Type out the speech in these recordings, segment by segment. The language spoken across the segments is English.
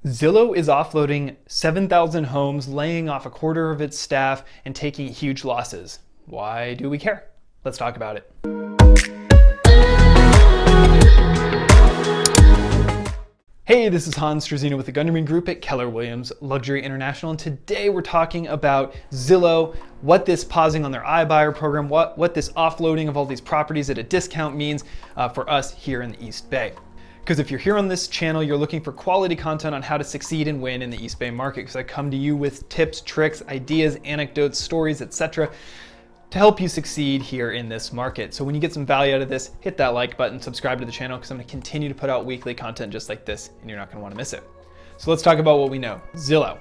Zillow is offloading 7,000 homes, laying off a quarter of its staff, and taking huge losses. Why do we care? Let's talk about it. Hey, this is Struzyna with the Gunderman Group at Keller Luxury International, and today we're talking about Zillow, what this pausing on their iBuyer program, what this offloading of all these properties at a discount means for us here in the East Bay. Because if you're here on this channel, you're looking for quality content on how to succeed and win in the East Bay market, because I come to you with tips, tricks, ideas, anecdotes, stories, etc. to help you succeed here in this market. So when you get some value out of this, hit that like button, subscribe to the channel, because I'm going to continue to put out weekly content just like this, and you're not going to want to miss it. So let's talk about what we know. Zillow.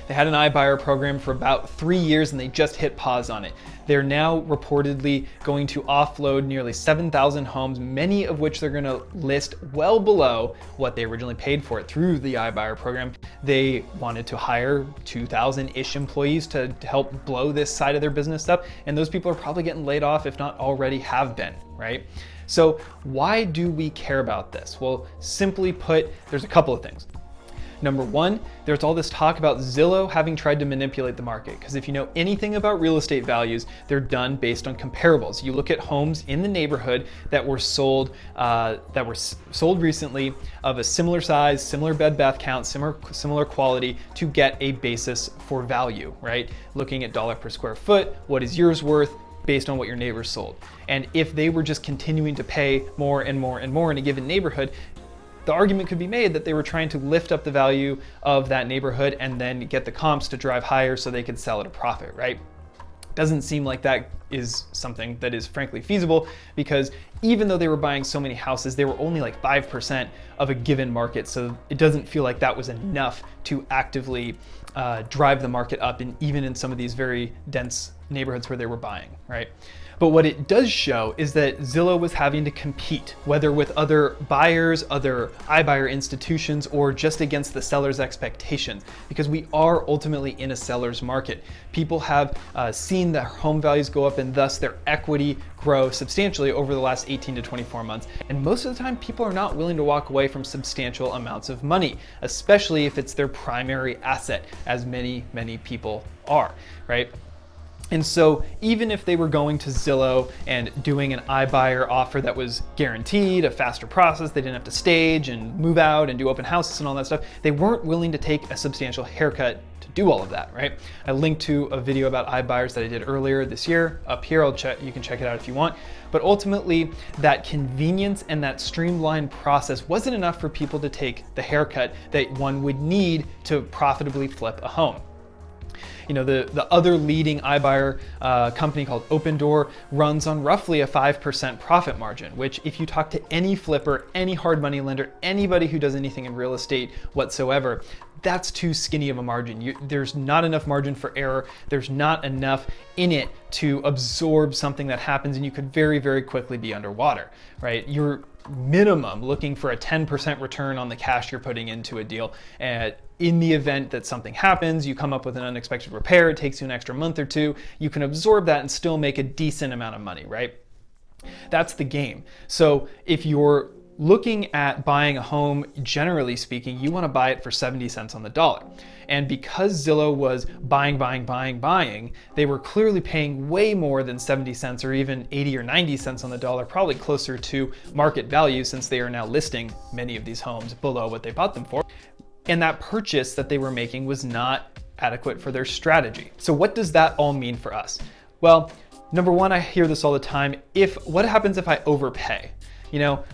They had an iBuyer program for about 3 years and they just hit pause on it. They're now reportedly going to offload nearly 7,000 homes, many of which they're going to list well below what they originally paid for it through the iBuyer program. They wanted to hire 2,000-ish employees to help blow this side of their business up, and those people are probably getting laid off, if not already have been, right? So why do we care about this? Well, simply put, there's a couple of things. Number one, there's all this talk about Zillow having tried to manipulate the market, because if you know anything about real estate values, they're done based on comparables. You look at homes in the neighborhood that were sold recently of a similar size, similar bed bath count, similar quality to get a basis for value, right? Looking at dollar per square foot, what is yours worth based on what your neighbors sold. And if they were just continuing to pay more and more and more in a given neighborhood, the argument could be made that they were trying to lift up the value of that neighborhood and then get the comps to drive higher so they could sell at a profit, right? Doesn't seem like that is something that is frankly feasible, because even though they were buying so many houses, they were only like 5% of a given market. So it doesn't feel like that was enough to actively drive the market up, and even in some of these very dense neighborhoods where they were buying, right? But what it does show is that Zillow was having to compete, whether with other buyers, other iBuyer institutions, or just against the seller's expectations, because we are ultimately in a seller's market. People have seen their home values go up and thus their equity grow substantially over the last 18 to 24 months. And most of the time, people are not willing to walk away from substantial amounts of money, especially if it's their primary asset, as many people are, right? And so even if they were going to Zillow and doing an iBuyer offer that was guaranteed, a faster process, they didn't have to stage and move out and do open houses and all that stuff, they weren't willing to take a substantial haircut to do all of that, right? I linked to a video about iBuyers that I did earlier this year up here. You can check it out if you want. But ultimately, that convenience and that streamlined process wasn't enough for people to take the haircut that one would need to profitably flip a home. You know, the other leading iBuyer company called Opendoor runs on roughly a 5% profit margin, which if you talk to any flipper, any hard money lender, anybody who does anything in real estate whatsoever, that's too skinny of a margin. There's not enough margin for error. There's not enough in it to absorb something that happens, and you could very, very quickly be underwater, right? You're minimum looking for a 10% return on the cash you're putting into a deal. And in the event that something happens, you come up with an unexpected repair, it takes you an extra month or two, you can absorb that and still make a decent amount of money, right? That's the game. So if you're looking at buying a home, generally speaking, you want to buy it for 70 cents on the dollar. And because Zillow was buying, they were clearly paying way more than 70 cents or even 80 or 90 cents on the dollar, probably closer to market value, since they are now listing many of these homes below what they bought them for. And that purchase that they were making was not adequate for their strategy. So what does that all mean for us? Well, number one, I hear this all the time. What happens if I overpay? You know,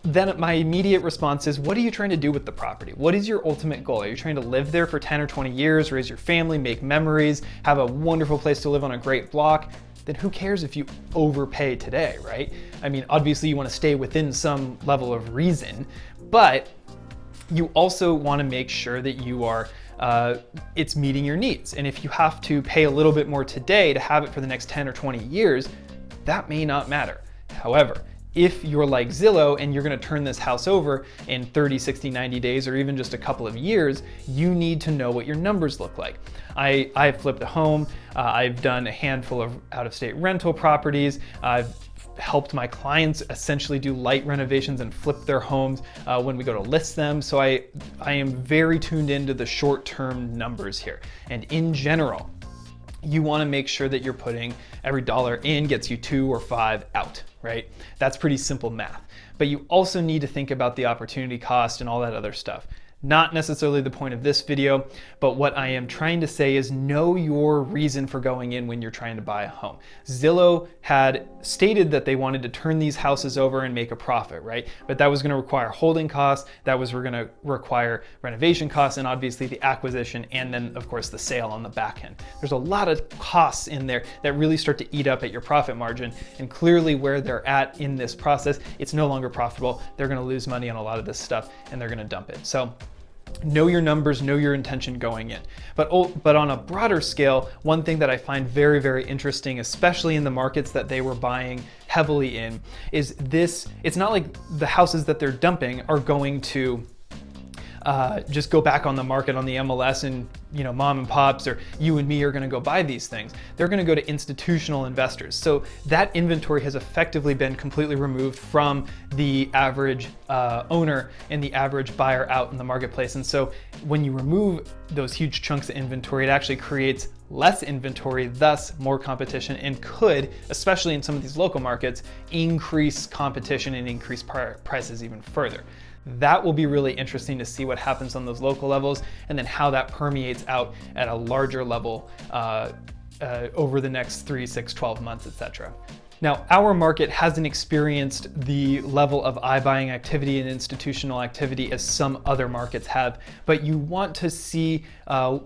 then my immediate response is, what are you trying to do with the property? What is your ultimate goal? Are you trying to live there for 10 or 20 years, raise your family, make memories, have a wonderful place to live on a great block? Then who cares if you overpay today, right? I mean, obviously you want to stay within some level of reason, but you also want to make sure that you are it's meeting your needs. And if you have to pay a little bit more today to have it for the next 10 or 20 years, that may not matter. However, if you're like Zillow and you're going to turn this house over in 30, 60, 90 days, or even just a couple of years, you need to know what your numbers look like. I've flipped a home. I've done a handful of out-of-state rental properties. I've helped my clients essentially do light renovations and flip their homes when we go to list them. So I am very tuned into the short-term numbers here. And in general, you want to make sure that you're putting every dollar in gets you 2 or 5 out, right? That's pretty simple math. But you also need to think about the opportunity cost and all that other stuff. Not necessarily the point of this video, but what I am trying to say is know your reason for going in when you're trying to buy a home. Zillow had stated that they wanted to turn these houses over and make a profit, right? But that was going to require holding costs, that was going to require renovation costs, and obviously the acquisition, and then of course the sale on the back end. There's a lot of costs in there that really start to eat up at your profit margin, and clearly where they're at in this process, it's no longer profitable. They're going to lose money on a lot of this stuff, and they're going to dump it. So know your numbers, know your intention going in. But on a broader scale, one thing that I find very, very interesting, especially in the markets that they were buying heavily in, is this, it's not like the houses that they're dumping are going to just go back on the market on the MLS and, you know, mom and pops or you and me are gonna go buy these things. They're gonna go to institutional investors. So that inventory has effectively been completely removed from the average owner and the average buyer out in the marketplace. And so when you remove those huge chunks of inventory, it actually creates less inventory, thus more competition, and could, especially in some of these local markets, increase competition and increase prices even further. That will be really interesting to see what happens on those local levels and then how that permeates out at a larger level over the next 3, 6, 12 months, etc. Now, our market hasn't experienced the level of iBuying activity and institutional activity as some other markets have, but you want to see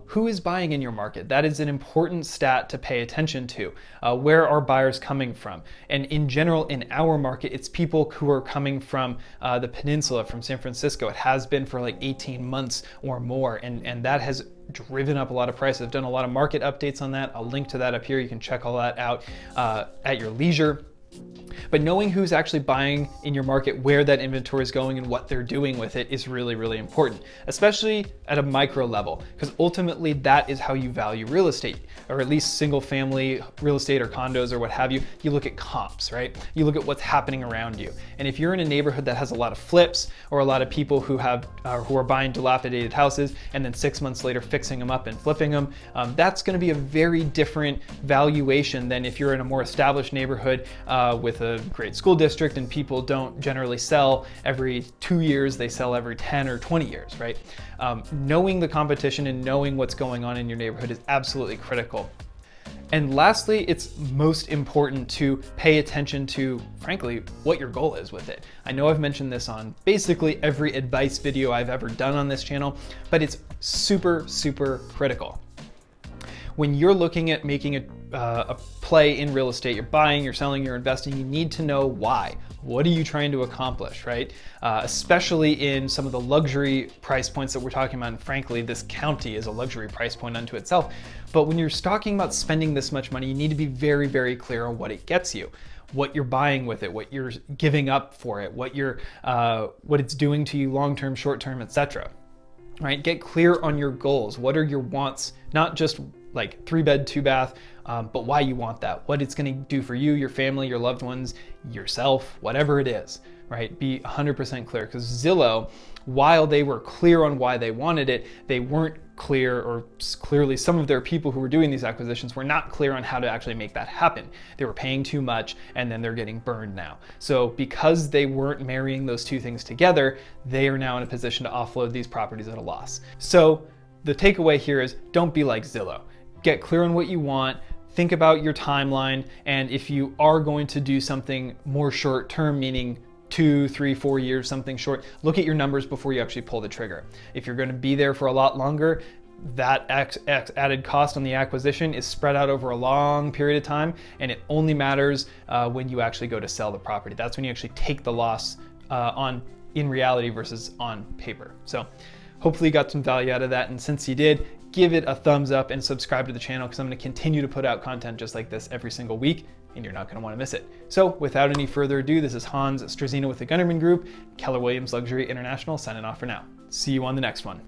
who is buying in your market. That is an important stat to pay attention to. Where are buyers coming from? And in general, in our market, it's people who are coming from the peninsula, from San Francisco. It has been for like 18 months or more, and that has driven up a lot of prices. I've done a lot of market updates on that. I'll link to that up here. You can check all that out at your leisure. But knowing who's actually buying in your market, where that inventory is going and what they're doing with it is really, really important, especially at a micro level, because ultimately that is how you value real estate, or at least single family real estate or condos or what have you. You look at comps, right? You look at what's happening around you. And if you're in a neighborhood that has a lot of flips or a lot of people who are buying dilapidated houses and then 6 months later fixing them up and flipping them, that's going to be a very different valuation than if you're in a more established neighborhood with a great school district and people don't generally sell every 2 years, they sell every 10 or 20 years, right? Knowing the competition and knowing what's going on in your neighborhood is absolutely critical. And lastly, it's most important to pay attention to, frankly, what your goal is with it. I know I've mentioned this on basically every advice video I've ever done on this channel, but it's super, super critical. When you're looking at making a play in real estate, you're buying, you're selling, you're investing, you need to know why. What are you trying to accomplish, right? Especially in some of the luxury price points that we're talking about, and frankly, this county is a luxury price point unto itself. But when you're talking about spending this much money, you need to be very, very clear on what it gets you, what you're buying with it, what you're giving up for it, what it's doing to you long-term, short-term, etc. Right? Get clear on your goals. What are your wants? Not just like 3-bed, 2-bath, but why you want that, what it's going to do for you, your family, your loved ones, yourself, whatever it is, right? Be 100% clear, because Zillow, while they were clear on why they wanted it, they weren't clear, or clearly some of their people who were doing these acquisitions were not clear on how to actually make that happen. They were paying too much and then they're getting burned now. So because they weren't marrying those two things together, they are now in a position to offload these properties at a loss. So the takeaway here is don't be like Zillow. Get clear on what you want, think about your timeline, and if you are going to do something more short term, meaning 2, 3, 4 years, something short, look at your numbers before you actually pull the trigger. If you're going to be there for a lot longer, that added cost on the acquisition is spread out over a long period of time, and it only matters when you actually go to sell the property. That's when you actually take the loss in reality versus on paper. So hopefully you got some value out of that, and since you did, give it a thumbs up and subscribe to the channel, because I'm going to continue to put out content just like this every single week, and you're not going to want to miss it. So without any further ado, this is Hans Struzyna with the Gunderman Group, Keller Williams Luxury International, signing off for now. See you on the next one.